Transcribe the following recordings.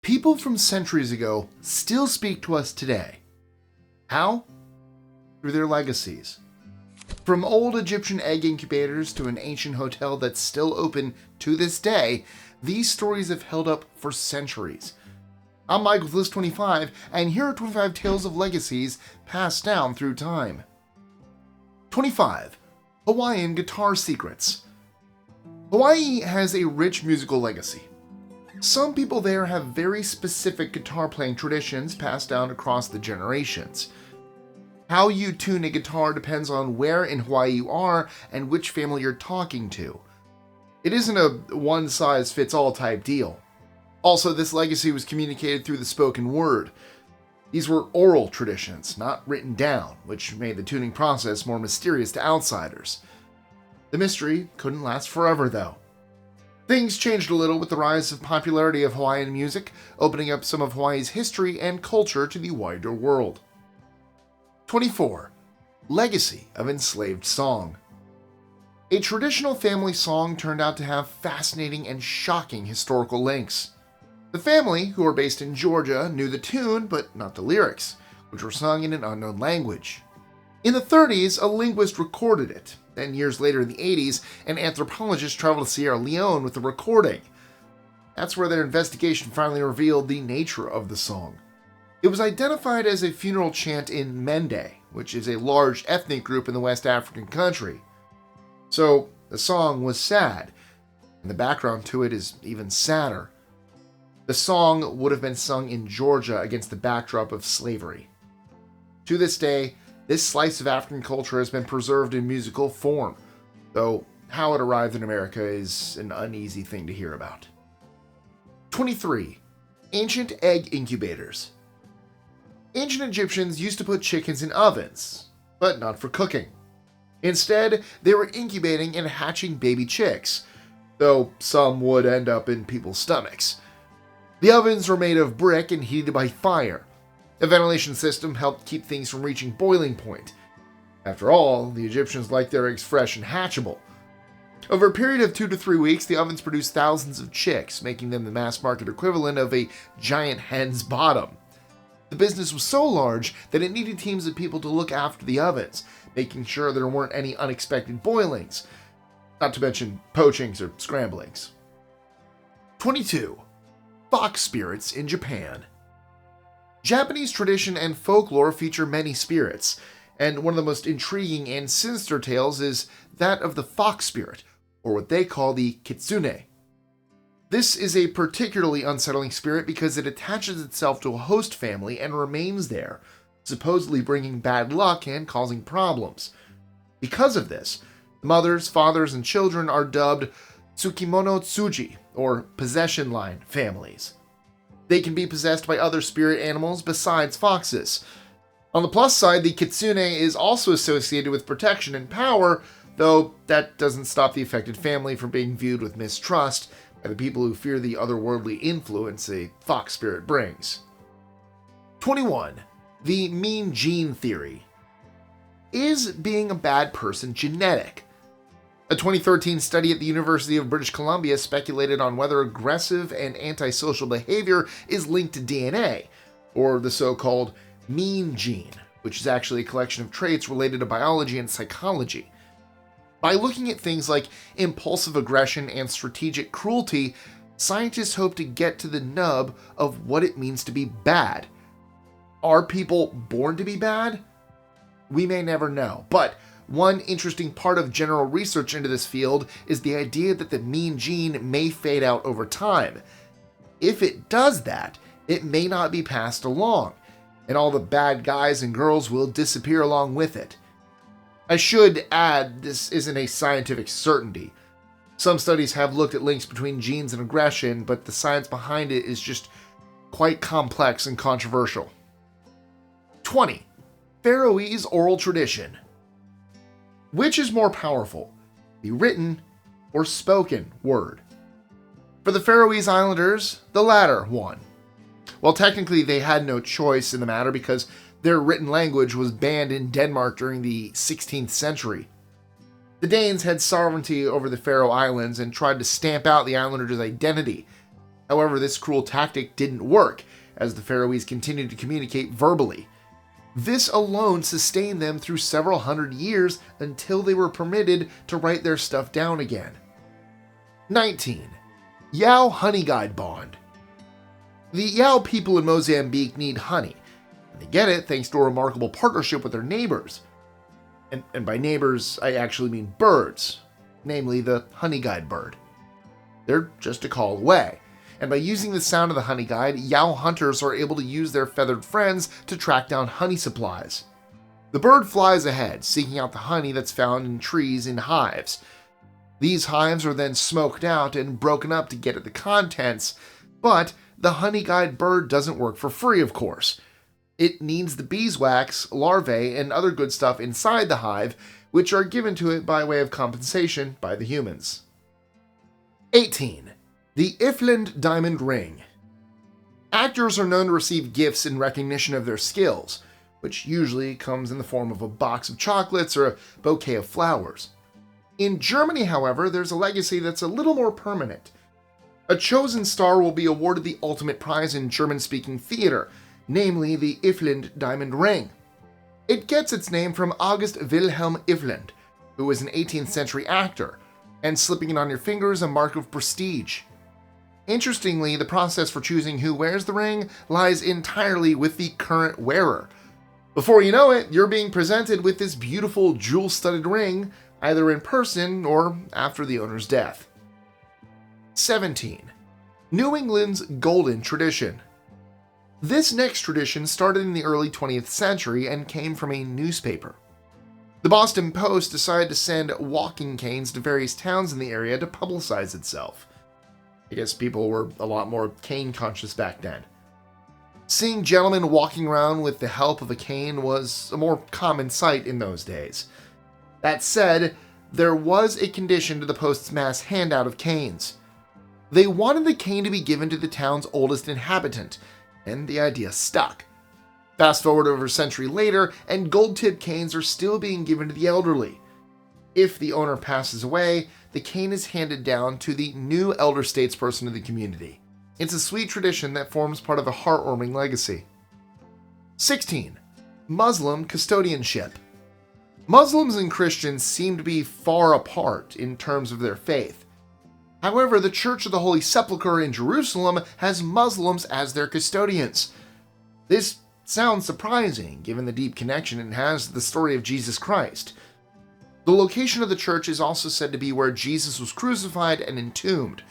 People from centuries ago still speak to us today. How? Through their legacies. From old Egyptian egg incubators to an ancient hotel that's still open to this day, these stories have held up for centuries. I'm Mike with List 25, and here are 25 tales of legacies passed down through time. 25. Hawaiian Guitar Secrets. Hawaii has a rich musical legacy. Some people there have very specific guitar playing traditions passed down across the generations. How you tune a guitar depends on where in Hawaii you are and which family you're talking to. It isn't a one-size-fits-all type deal. Also, this legacy was communicated through the spoken word. These were oral traditions, not written down, which made the tuning process more mysterious to outsiders. The mystery couldn't last forever, though. Things changed a little with the rise of popularity of Hawaiian music, opening up some of Hawaii's history and culture to the wider world. 24. Legacy of enslaved song. A traditional family song turned out to have fascinating and shocking historical links. The family, who were based in Georgia, knew the tune, but not the lyrics, which were sung in an unknown language. In the 30s, a linguist recorded it. Then years later in the 80s, an anthropologist traveled to Sierra Leone with the recording. That's where their investigation finally revealed the nature of the song. It was identified as a funeral chant in Mende, which is a large ethnic group in the West African country. So, the song was sad, and the background to it is even sadder. The song would have been sung in Georgia against the backdrop of slavery. To this day, this slice of African culture has been preserved in musical form, though how it arrived in America is an uneasy thing to hear about. 23. Ancient egg incubators. Ancient Egyptians used to put chickens in ovens, but not for cooking. Instead, they were incubating and hatching baby chicks, though some would end up in people's stomachs. The ovens were made of brick and heated by fire. A ventilation system helped keep things from reaching boiling point. After all, the Egyptians liked their eggs fresh and hatchable. Over a period of 2 to 3 weeks, the ovens produced thousands of chicks, making them the mass-market equivalent of a giant hen's bottom. The business was so large that it needed teams of people to look after the ovens, making sure there weren't any unexpected boilings, not to mention poachings or scramblings. 22. Fox spirits in Japan. Japanese tradition and folklore feature many spirits, and one of the most intriguing and sinister tales is that of the fox spirit, or what they call the kitsune. This is a particularly unsettling spirit because it attaches itself to a host family and remains there, supposedly bringing bad luck and causing problems. Because of this, the mothers, fathers, and children are dubbed Tsukimono Tsuji, or possession line families. They can be possessed by other spirit animals besides foxes. On the plus side, the kitsune is also associated with protection and power, though that doesn't stop the affected family from being viewed with mistrust by the people who fear the otherworldly influence a fox spirit brings. 21. The mean gene theory. Is being a bad person genetic? A 2013 study at the University of British Columbia speculated on whether aggressive and antisocial behavior is linked to DNA, or the so-called mean gene, which is actually a collection of traits related to biology and psychology. By looking at things like impulsive aggression and strategic cruelty, scientists hope to get to the nub of what it means to be bad. Are people born to be bad? We may never know, but one interesting part of general research into this field is the idea that the mean gene may fade out over time. If it does that, it may not be passed along, and all the bad guys and girls will disappear along with it. I should add, this isn't a scientific certainty. Some studies have looked at links between genes and aggression, but the science behind it is just quite complex and controversial. 20. Faroese oral tradition. Which is more powerful, the written or spoken word? For the Faroese Islanders, the latter won. Well, technically they had no choice in the matter because their written language was banned in Denmark during the 16th century. The Danes had sovereignty over the Faroe Islands and tried to stamp out the islanders' identity. However, this cruel tactic didn't work, as the Faroese continued to communicate verbally. This alone sustained them through several hundred years until they were permitted to write their stuff down again. 19. Yao Honey Guide Bond. The Yao people in Mozambique need honey, and they get it thanks to a remarkable partnership with their neighbors. And by neighbors, I actually mean birds, namely the honey guide bird. They're just a call away, and by using the sound of the honey guide, Yao hunters are able to use their feathered friends to track down honey supplies. The bird flies ahead, seeking out the honey that's found in trees in hives. These hives are then smoked out and broken up to get at the contents, but the honey guide bird doesn't work for free, of course. It needs the beeswax, larvae, and other good stuff inside the hive, which are given to it by way of compensation by the humans. 18. The Ifland Diamond Ring. Actors are known to receive gifts in recognition of their skills, which usually comes in the form of a box of chocolates or a bouquet of flowers. In Germany, however, there's a legacy that's a little more permanent. A chosen star will be awarded the ultimate prize in German-speaking theater, namely the Ifland Diamond Ring. It gets its name from August Wilhelm Ifland, who was an 18th century actor, and slipping it on your finger is a mark of prestige. Interestingly, the process for choosing who wears the ring lies entirely with the current wearer. Before you know it, you're being presented with this beautiful jewel-studded ring, either in person or after the owner's death. 17. New England's Golden Tradition. This next tradition started in the early 20th century and came from a newspaper. The Boston Post decided to send walking canes to various towns in the area to publicize itself. I guess people were a lot more cane conscious back then. Seeing gentlemen walking around with the help of a cane was a more common sight in those days. That said, there was a condition to the Post's mass handout of canes. They wanted the cane to be given to the town's oldest inhabitant, and the idea stuck. Fast forward over a century later, and gold-tipped canes are still being given to the elderly. If the owner passes away, the cane is handed down to the new elder statesperson of the community. It's a sweet tradition that forms part of a heartwarming legacy. 16. Muslim custodianship. Muslims and Christians seem to be far apart in terms of their faith. However, the Church of the Holy Sepulchre in Jerusalem has Muslims as their custodians. This sounds surprising, given the deep connection it has to the story of Jesus Christ. The location of the church is also said to be where Jesus was crucified and entombed.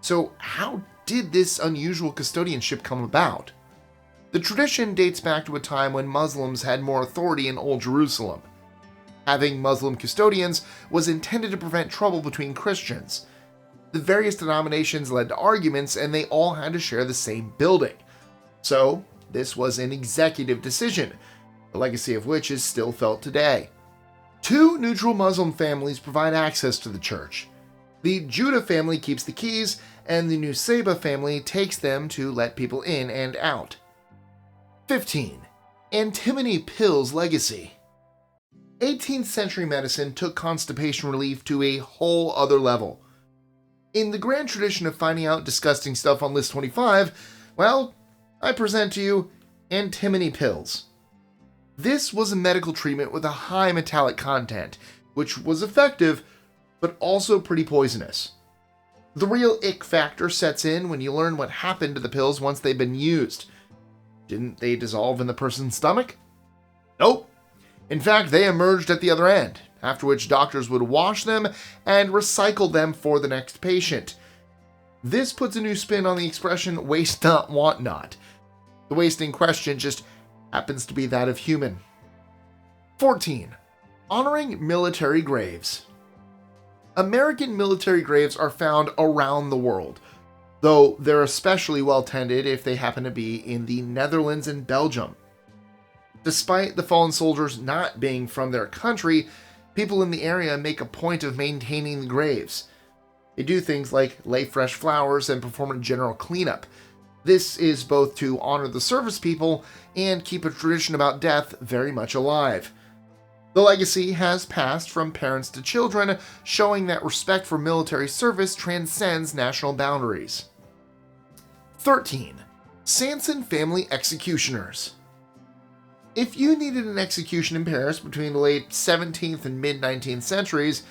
So how did this unusual custodianship come about? The tradition dates back to a time when Muslims had more authority in Old Jerusalem. Having Muslim custodians was intended to prevent trouble between Christians. The various denominations led to arguments, and they all had to share the same building. So, this was an executive decision, the legacy of which is still felt today. Two neutral Muslim families provide access to the church. The Judah family keeps the keys, and the Nusayba family takes them to let people in and out. 15. Antimony pills legacy. 18th century medicine took constipation relief to a whole other level. In the grand tradition of finding out disgusting stuff on list 25, well, I present to you antimony pills. This was a medical treatment with a high metallic content, which was effective, but also pretty poisonous. The real ick factor sets in when you learn what happened to the pills once they've been used. Didn't they dissolve in the person's stomach? Nope. In fact, they emerged at the other end, after which doctors would wash them and recycle them for the next patient. This puts a new spin on the expression waste not, want not. The waste in question just happens to be that of human. 14. Honoring military graves. American military graves are found around the world, though they're especially well tended if they happen to be in the Netherlands and Belgium. Despite the fallen soldiers not being from their country, people in the area make a point of maintaining the graves. They do things like lay fresh flowers and perform a general cleanup. This is both to honor the service people and keep a tradition about death very much alive. The legacy has passed from parents to children, showing that respect for military service transcends national boundaries. 13. Sanson family executioners. If you needed an execution in Paris between the late 17th and mid-19th centuries,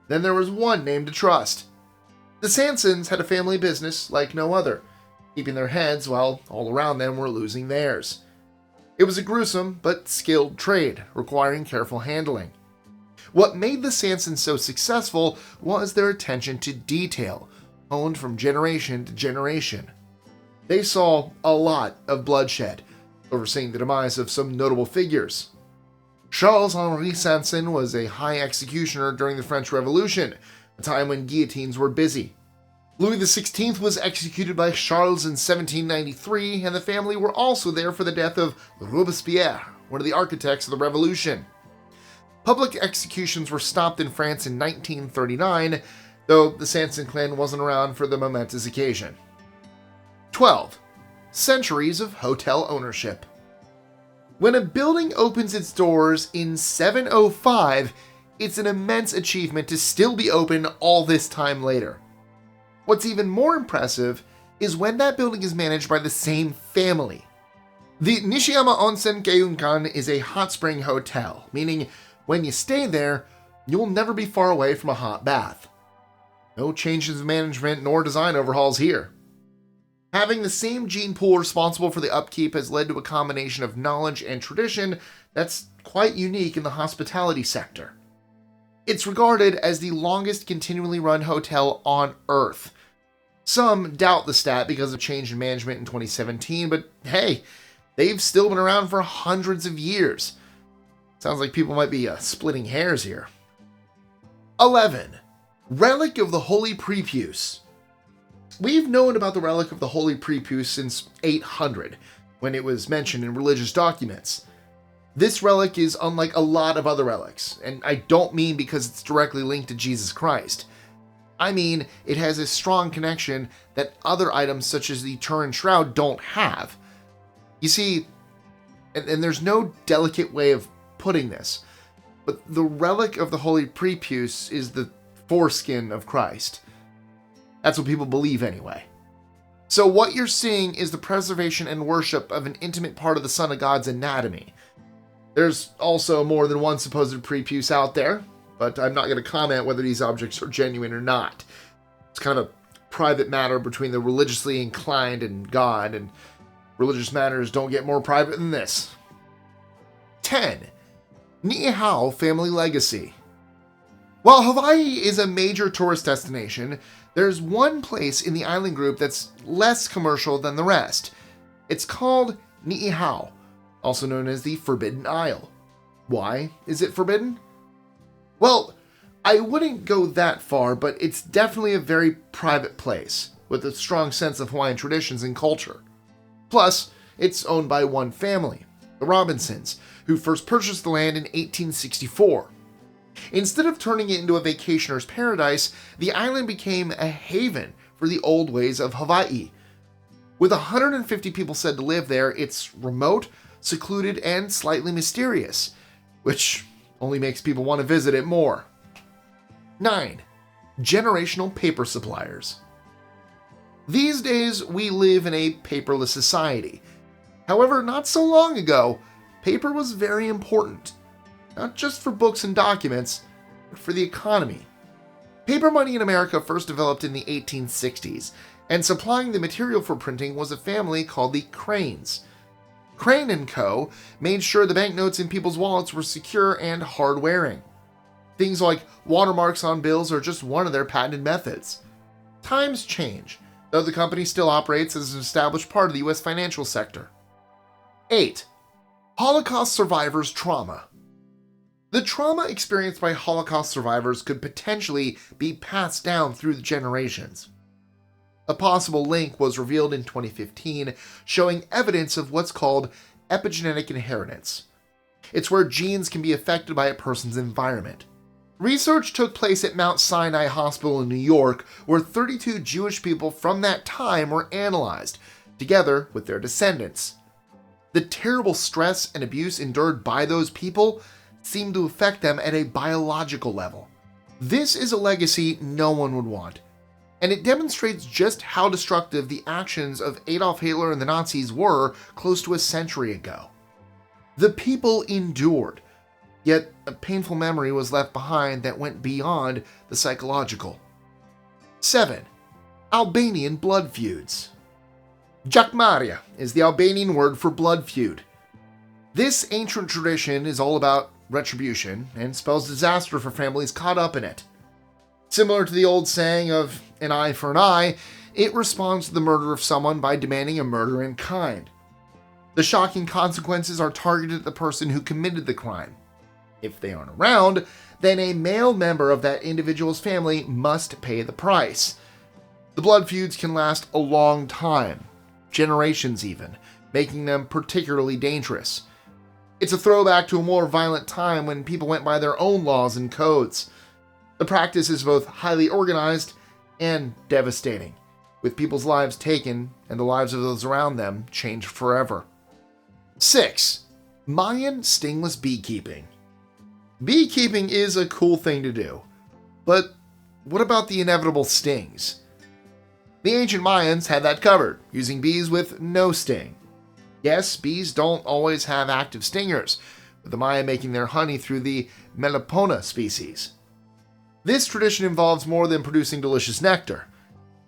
then there was one name to trust. The Sansons had a family business like no other, keeping their heads while all around them were losing theirs. It was a gruesome but skilled trade, requiring careful handling. What made the Sansons so successful was their attention to detail, honed from generation to generation. They saw a lot of bloodshed, overseeing the demise of some notable figures. Charles-Henri Sanson was a high executioner during the French Revolution, a time when guillotines were busy. Louis XVI was executed by Charles in 1793, and the family were also there for the death of Robespierre, one of the architects of the Revolution. Public executions were stopped in France in 1939, though the Sanson clan wasn't around for the momentous occasion. 12. Centuries of hotel ownership. When a building opens its doors in 705, it's an immense achievement to still be open all this time later. What's even more impressive is when that building is managed by the same family. The Nishiyama Onsen Geunkan is a hot spring hotel, meaning when you stay there, you'll never be far away from a hot bath. No changes of management nor design overhauls here. Having the same gene pool responsible for the upkeep has led to a combination of knowledge and tradition that's quite unique in the hospitality sector. It's regarded as the longest continually run hotel on Earth. Some doubt the stat because of change in management in 2017, but hey, they've still been around for hundreds of years. Sounds like people might be splitting hairs here. 11. Relic of the Holy Prepuce. We've known about the relic of the Holy Prepuce since 800, when it was mentioned in religious documents. This relic is unlike a lot of other relics, and I don't mean because it's directly linked to Jesus Christ. I mean, it has a strong connection that other items such as the Turin Shroud don't have. You see, and there's no delicate way of putting this, but the relic of the Holy Prepuce is the foreskin of Christ. That's what people believe anyway. So what you're seeing is the preservation and worship of an intimate part of the Son of God's anatomy. There's also more than one supposed prepuce out there, but I'm not going to comment whether these objects are genuine or not. It's kind of a private matter between the religiously inclined and God, and religious matters don't get more private than this. 10. Niihau family legacy. While Hawaii is a major tourist destination, there's one place in the island group that's less commercial than the rest. It's called Niihau, also known as the Forbidden Isle. Why is it forbidden? Well, I wouldn't go that far, but it's definitely a very private place, with a strong sense of Hawaiian traditions and culture. Plus, it's owned by one family, the Robinsons, who first purchased the land in 1864. Instead of turning it into a vacationer's paradise, the island became a haven for the old ways of Hawaii. With 150 people said to live there, it's remote, secluded, and slightly mysterious, which only makes people want to visit it more. 9. Generational paper suppliers. These days, we live in a paperless society. However, not so long ago, paper was very important. Not just for books and documents, but for the economy. Paper money in America first developed in the 1860s, and supplying the material for printing was a family called the Cranes. Crane & Co. made sure the banknotes in people's wallets were secure and hard-wearing. Things like watermarks on bills are just one of their patented methods. Times change, though the company still operates as an established part of the U.S. financial sector. 8. Holocaust survivors' trauma. The trauma experienced by Holocaust survivors could potentially be passed down through the generations. A possible link was revealed in 2015, showing evidence of what's called epigenetic inheritance. It's where genes can be affected by a person's environment. Research took place at Mount Sinai Hospital in New York, where 32 Jewish people from that time were analyzed, together with their descendants. The terrible stress and abuse endured by those people seemed to affect them at a biological level. This is a legacy no one would want. and it demonstrates just how destructive the actions of Adolf Hitler and the Nazis were close to a century ago. The people endured, yet a painful memory was left behind that went beyond the psychological. 7. Albanian blood feuds. Jakmarja is the Albanian word for blood feud. This ancient tradition is all about retribution and spells disaster for families caught up in it. Similar to the old saying of an eye for an eye, it responds to the murder of someone by demanding a murder in kind. The shocking consequences are targeted at the person who committed the crime. If they aren't around, then a male member of that individual's family must pay the price. The blood feuds can last a long time, generations even, making them particularly dangerous. It's a throwback to a more violent time when people went by their own laws and codes. The practice is both highly organized and devastating, with people's lives taken and the lives of those around them changed forever. 6. Mayan stingless beekeeping. Beekeeping is a cool thing to do, but what about the inevitable stings? The ancient Mayans had that covered, using bees with no sting. Yes, bees don't always have active stingers, with the Maya making their honey through the Melipona species. This tradition involves more than producing delicious nectar.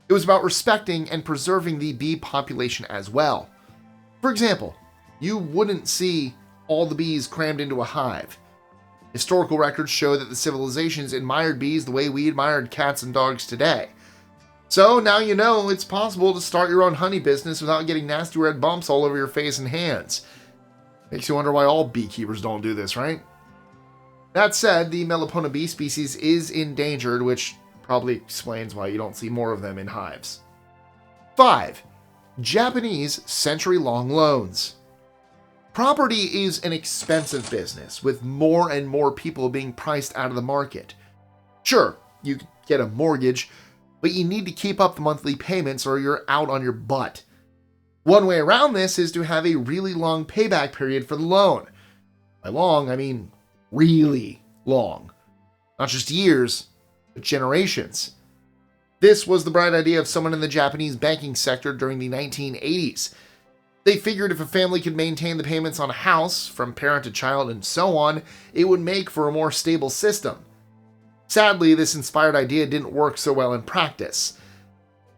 It was about respecting and preserving the bee population as well. For example, you wouldn't see all the bees crammed into a hive. Historical records show that the civilizations admired bees the way we admired cats and dogs today. So now you know it's possible to start your own honey business without getting nasty red bumps all over your face and hands. Makes you wonder why all beekeepers don't do this, right? That said, the Melipona bee species is endangered, which probably explains why you don't see more of them in hives. 5. Japanese century-long loans. Property is an expensive business, with more and more people being priced out of the market. Sure, you could get a mortgage, but you need to keep up the monthly payments or you're out on your butt. One way around this is to have a really long payback period for the loan. By long, I mean really long. Not just years, but generations. This was the bright idea of someone in the Japanese banking sector during the 1980s. They figured if a family could maintain the payments on a house, from parent to child and so on, it would make for a more stable system. Sadly, this inspired idea didn't work so well in practice.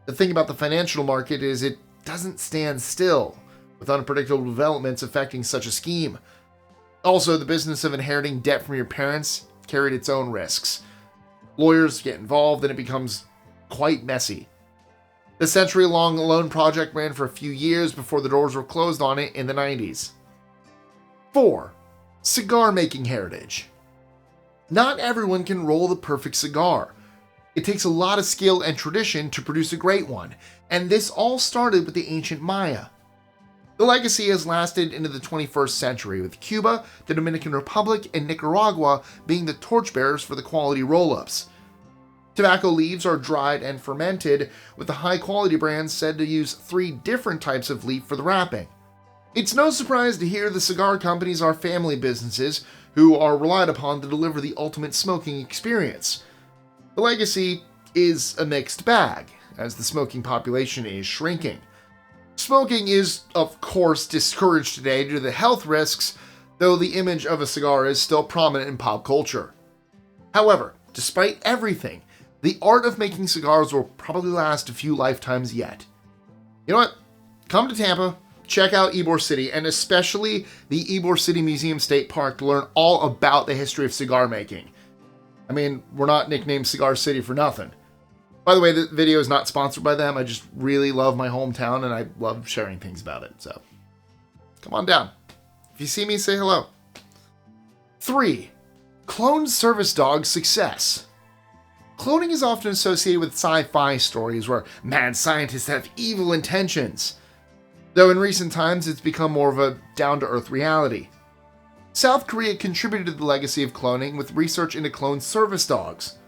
The thing about the financial market is it doesn't stand still, with unpredictable developments affecting such a scheme. Also, the business of inheriting debt from your parents carried its own risks. Lawyers get involved and it becomes quite messy. The century-long loan project ran for a few years before the doors were closed on it in the 90s. 4. Cigar making heritage. Not everyone can roll the perfect cigar. It takes a lot of skill and tradition to produce a great one, and this all started with the ancient Maya. The legacy has lasted into the 21st century, with Cuba, the Dominican Republic, and Nicaragua being the torchbearers for the quality roll-ups. Tobacco leaves are dried and fermented, with the high-quality brands said to use 3 different types of leaf for the wrapping. It's no surprise to hear the cigar companies are family businesses who are relied upon to deliver the ultimate smoking experience. The legacy is a mixed bag, as the smoking population is shrinking. Smoking is, of course, discouraged today due to the health risks, though the image of a cigar is still prominent in pop culture. However, despite everything, the art of making cigars will probably last a few lifetimes yet. You know what? Come to Tampa, check out Ybor City, and especially the Ybor City Museum State Park to learn all about the history of cigar making. I mean, we're not nicknamed Cigar City for nothing. By the way, the video is not sponsored by them. I just really love my hometown and I love sharing things about it. So, come on down. If you see me, say hello. 3. Cloned service dog success. Cloning is often associated with sci-fi stories where mad scientists have evil intentions, though in recent times it's become more of a down-to-earth reality. South Korea contributed to the legacy of cloning with research into cloned service dogs.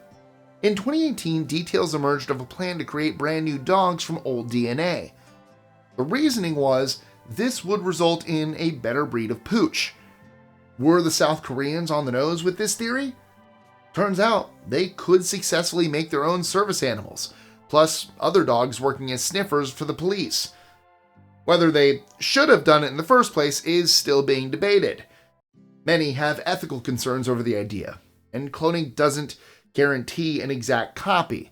In 2018, details emerged of a plan to create brand new dogs from old DNA. The reasoning was this would result in a better breed of pooch. Were the South Koreans on the nose with this theory? Turns out they could successfully make their own service animals, plus other dogs working as sniffers for the police. Whether they should have done it in the first place is still being debated. Many have ethical concerns over the idea, and cloning doesn't guarantee an exact copy.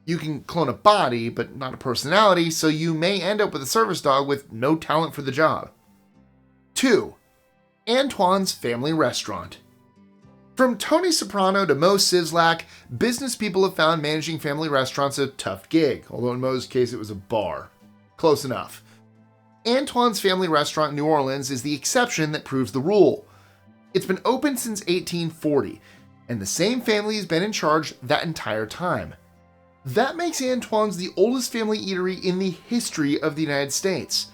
You can clone a body, but not a personality, so you may end up with a service dog with no talent for the job. 2. Antoine's Family Restaurant. From Tony Soprano to Mo Sizlak, business people have found managing family restaurants a tough gig, although in Mo's case it was a bar. Close enough. Antoine's Family Restaurant in New Orleans is the exception that proves the rule. It's been open since 1840, and the same family has been in charge that entire time. That makes Antoine's the oldest family eatery in the history of the United States.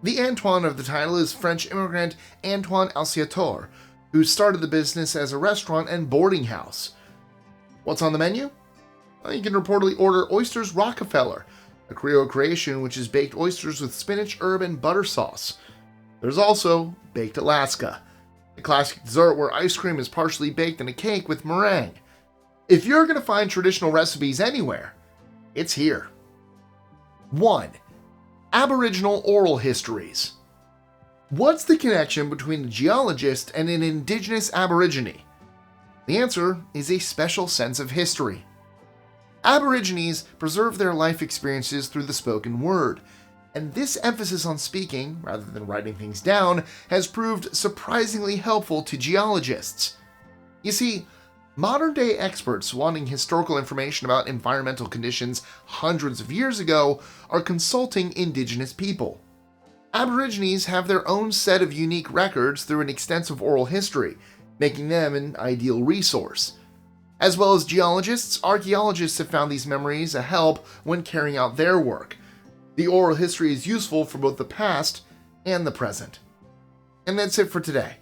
The Antoine of the title is French immigrant Antoine Alciator, who started the business as a restaurant and boarding house. What's on the menu? Well, you can reportedly order Oysters Rockefeller, a Creole creation which is baked oysters with spinach, herb, and butter sauce. There's also Baked Alaska, a classic dessert where ice cream is partially baked in a cake with meringue. If you're going to find traditional recipes anywhere, it's here. 1. Aboriginal Oral Histories. What's the connection between a geologist and an indigenous aborigine? The answer is a special sense of history. Aborigines preserve their life experiences through the spoken word, and this emphasis on speaking, rather than writing things down, has proved surprisingly helpful to geologists. You see, modern-day experts wanting historical information about environmental conditions hundreds of years ago are consulting indigenous people. Aborigines have their own set of unique records through an extensive oral history, making them an ideal resource. As well as geologists, archaeologists have found these memories a help when carrying out their work. The oral history is useful for both the past and the present. And that's it for today.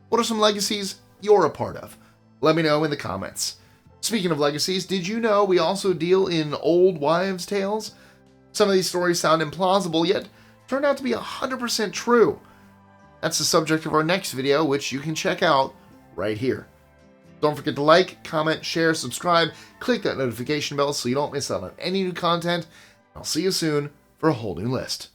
What are some legacies you're a part of? Let me know in the comments. Speaking of legacies, did you know we also deal in old wives' tales? Some of these stories sound implausible, yet turned out to be 100% true. That's the subject of our next video, which you can check out right here. Don't forget to like, comment, share, subscribe, click that notification bell so you don't miss out on any new content. I'll see you soon for a whole new list.